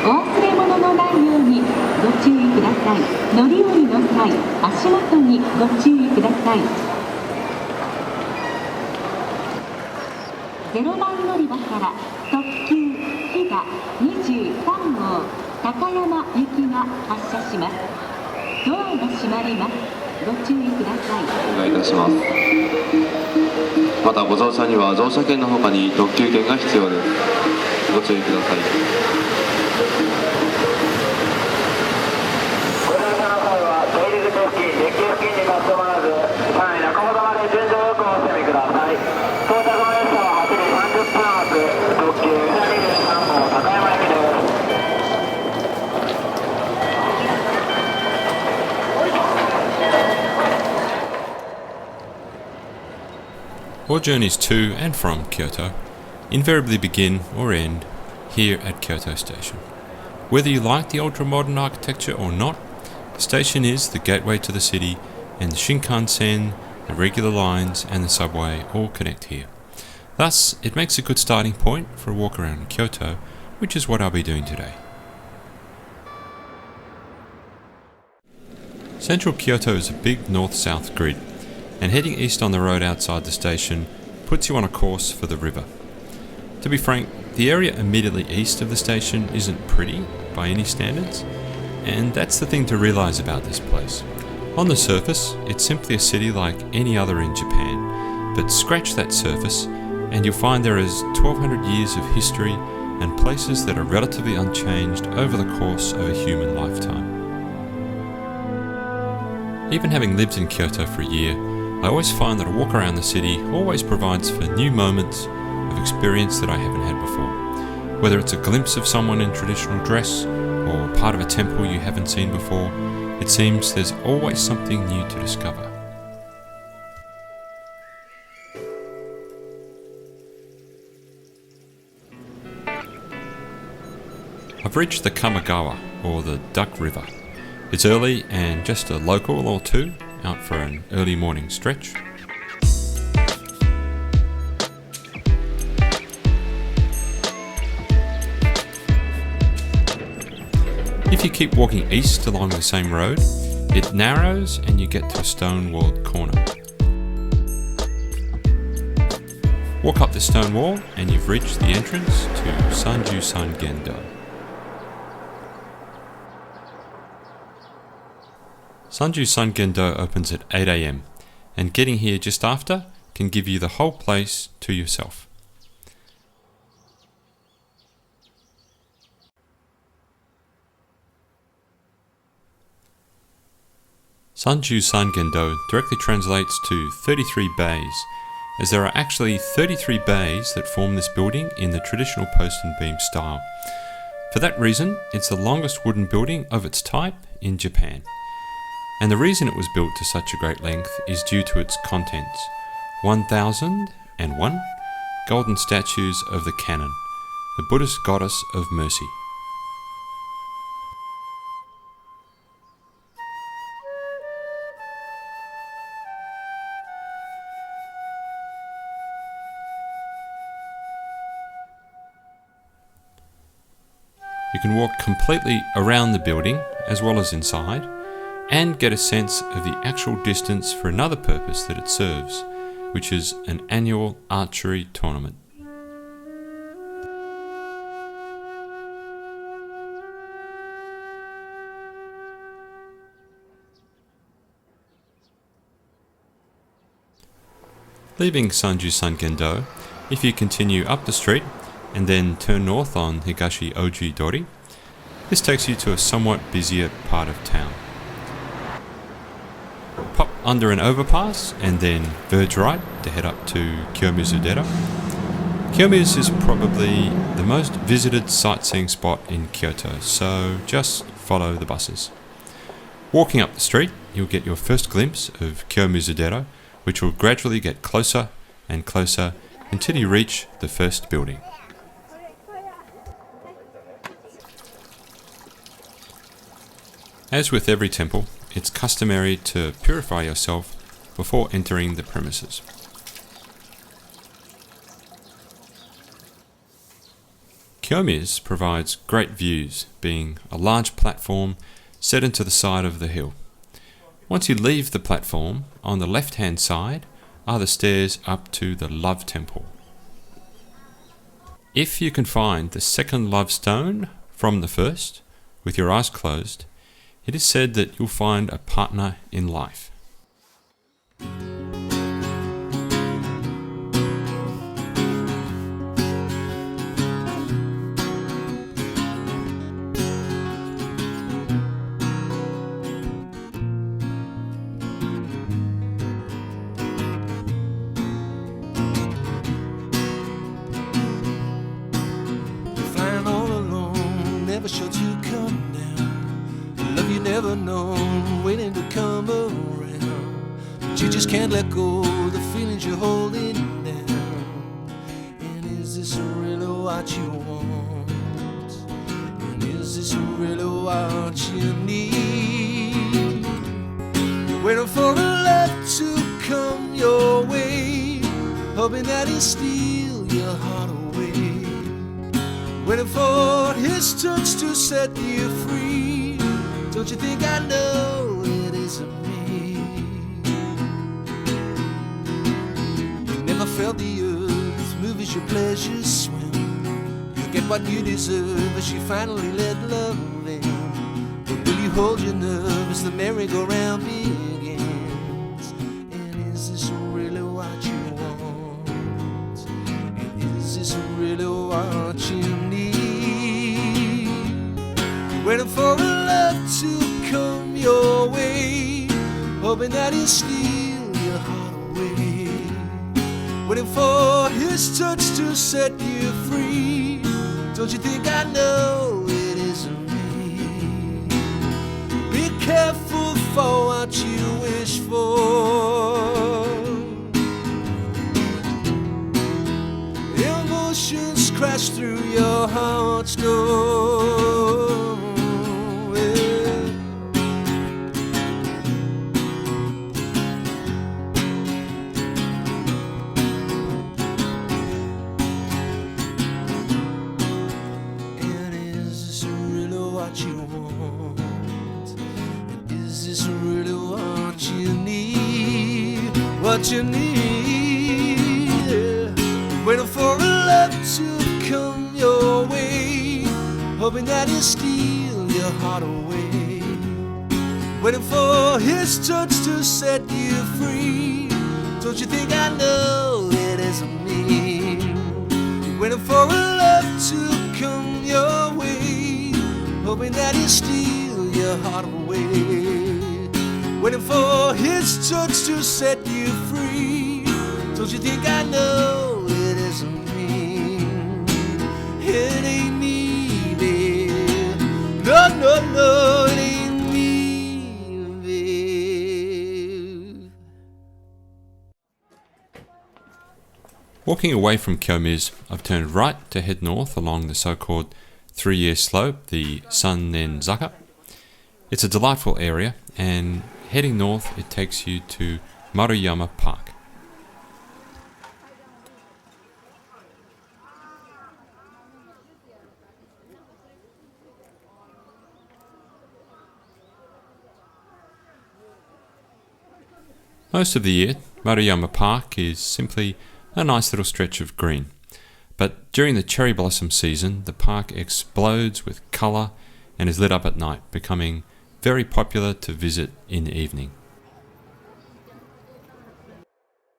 お忘れ物のないようにご注意ください。乗り降りの際、足元にご注意ください。0番乗り場から特急ひが23号高山行きが発車します。ドアが閉まります。ご注意ください。お願いいたします。またご乗車には乗車券の他に特急券が必要です。ご注意ください。ご乗車の際は出入り口付近、デッキ付近にかしこまらず、3位中ほどまで順序よくお進みください。到着の列車は8時30分発、特急23号高山行きです。All journeys to and from Kyoto invariably begin or end here at Kyoto Station. Whether you like the ultra-modern architecture or not, the station is the gateway to the city, and the Shinkansen, the regular lines and the subway all connect here. Thus, it makes a good starting point for a walk around in Kyoto, which is what I'll be doing today. Central Kyoto is a big north-south grid, and heading east on the road outside the station puts you on a course for the river. To be frank, the area immediately east of the station isn't pretty by any standards, and that's the thing to realise about this place. On the surface, it's simply a city like any other in Japan, but scratch that surface and you'll find there is 1200 years of history and places that are relatively unchanged over the course of a human lifetime. Even having lived in Kyoto for a year, I always find that a walk around the city always provides for new moments of experience that I haven't had before. Whether it's a glimpse of someone in traditional dress or part of a temple you haven't seen before, it seems there's always something new to discover. I've reached the Kamigawa, or the Duck River. It's early and just a local or two out for an early morning stretch. If you keep walking east along the same road, it narrows and you get to a stone-walled corner. Walk up the stone wall and you've reached the entrance to Sanjusangendo. Sanjusangendo opens at 8 AM, and getting here just after can give you the whole place to yourself. Sanjusangendo directly translates to 33 bays, as there are actually 33 bays that form this building in the traditional post and beam style. For that reason, it's the longest wooden building of its type in Japan. And the reason it was built to such a great length is due to its contents. 1001 golden statues of the Kannon, the Buddhist goddess of mercy. You can walk completely around the building as well as inside, and get a sense of the actual distance for another purpose that it serves, which is an annual archery tournament. Leaving Sanjusangendo, if you continue up the street and then turn north on Higashi Oji Dori, this takes you to a somewhat busier part of town. Pop under an overpass and then verge right to head up to Kyomizudera. Kyomizu is probably the most visited sightseeing spot in Kyoto, so just follow the buses. Walking up the street, you'll get your first glimpse of Kyomizudera, which will gradually get closer and closer until you reach the first building. As with every temple, it's customary to purify yourself before entering the premises. Kyomiz provides great views, being a large platform set into the side of the hill. Once you leave the platform, on the left-hand side are the stairs up to the Love Temple. If you can find the second love stone from the first, with your eyes closed, it is said that you'll find a partner in life. Flying all alone, never sure to come down. Love you never known, waiting to come around. But you just can't let go the feelings you're holding down. And is this really what you want? And is this really what you need? You're waiting for a love to come your way, hoping that he'll steal your heart away. Waiting for his touch to set you free. Don't you think I know it isn't me? You never felt the earth move as your pleasures swim. You get what you deserve as you finally let love in. But will you hold your nerve as the merry-go-round begins? And is this really what you want? And is this really what you need? Waiting for a love to come your way, hoping that he'll steal your heart away. Waiting for his touch to set you free. Don't you think I know it isn't me? Be careful for what you wish for. Emotions crash through your heart's door. What you need, waiting for a love to come your way, hoping that he'll steal your heart away. Waiting for his touch to set you free. Don't you think I know it isn't me? Waiting for a love to come your way, hoping that he'll steal your heart away. Waiting for his touch to set you free. Don't you think I know it isn't me? It ain't me, babe. No, no, no, it ain't me, babe. Walking away from Kyomiz, I've turned right to head north along the so-called 3-year slope, the Sannenzaka. It's a delightful area, and heading north, it takes you to Maruyama Park. Most of the year, Maruyama Park is simply a nice little stretch of green. But during the cherry blossom season, the park explodes with colour and is lit up at night, becoming very popular to visit in the evening.